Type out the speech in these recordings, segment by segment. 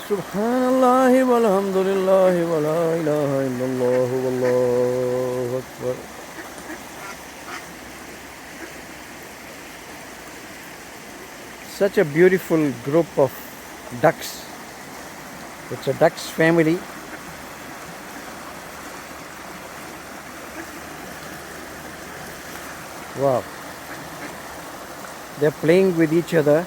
Subhanallah walhamdulillah wa la ilaha illallah wallahu akbar. Such a beautiful group of ducks. It's a ducks family. Wow. They're playing with each other.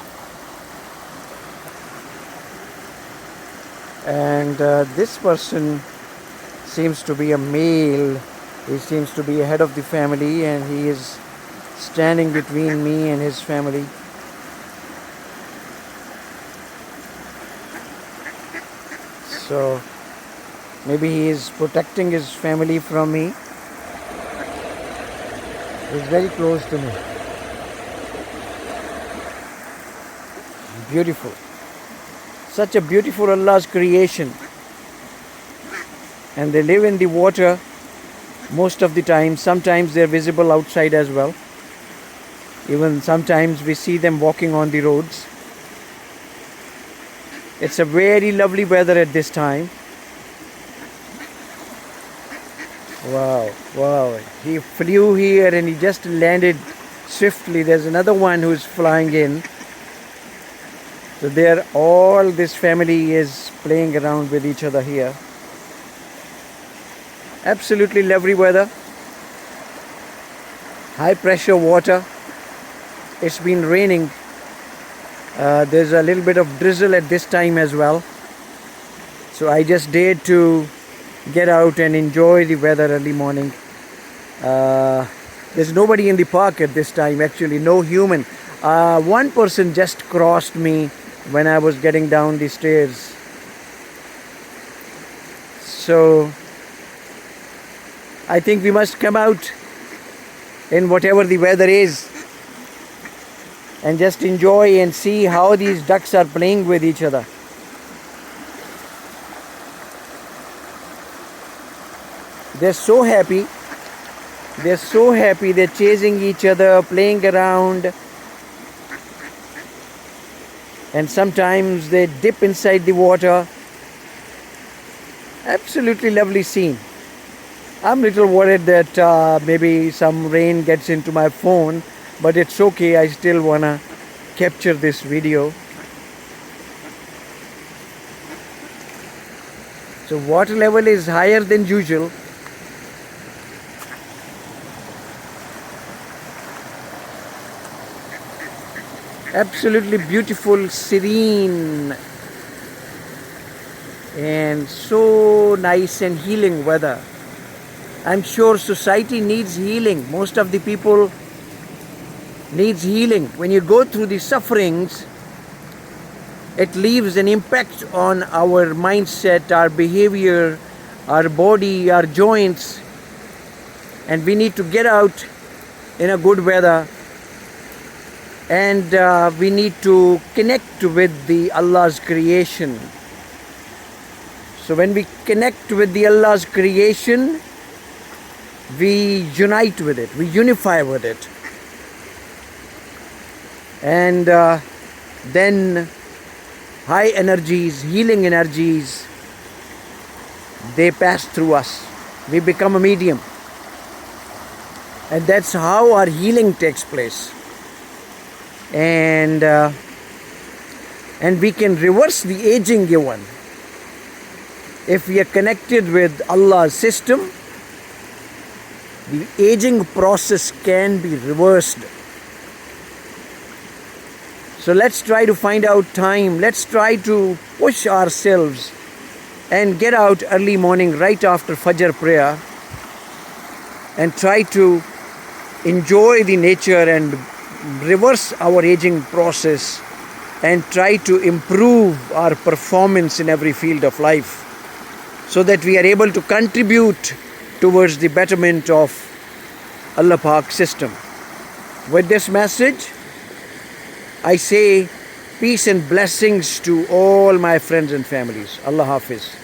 And this person seems to be a male. He seems to be head of the family, and he is standing between me and his family. So maybe he is protecting his family from me. He's very close to me. Beautiful. Such a beautiful Allah's creation. And they live in the water most of the time. Sometimes they're visible outside as well. Even sometimes we see them walking on the roads. It's a very lovely weather at this time. Wow, wow. He flew here and he just landed swiftly. There's another one who's flying in. So this family is playing around with each other here. Absolutely lovely weather. High pressure water. It's been raining. There's a little bit of drizzle at this time as well. So I just dared to get out and enjoy the weather early morning. There's nobody in the park at this time, actually, no human. One person just crossed me when I was getting down the stairs. So I think we must come out in whatever the weather is and just enjoy and see how these ducks are playing with each other. They're so happy. They're so happy. They're chasing each other, playing around. And sometimes they dip inside the water. Absolutely lovely scene. I'm a little worried that maybe some rain gets into my phone, but it's okay. I still wanna capture this video. So water level is higher than usual. Absolutely beautiful, serene, and so nice and healing weather. I'm sure society needs healing. Most of the people needs healing. When you go through the sufferings, it leaves an impact on our mindset, our behavior, our body, our joints, and we need to get out in a good weather. And we need to connect with the Allah's creation. So when we connect with the Allah's creation, we unite with it, we unify with it. And then high energies, healing energies, they pass through us. We become a medium. And that's how our healing takes place. And we can reverse the aging even. If we are connected with Allah's system, the aging process can be reversed. So let's try to find out time. Let's try to push ourselves and get out early morning right after Fajr prayer and try to enjoy the nature and reverse our aging process and try to improve our performance in every field of life so that we are able to contribute towards the betterment of Allah Pak system. With this message, I say peace and blessings to all my friends and families. Allah Hafiz.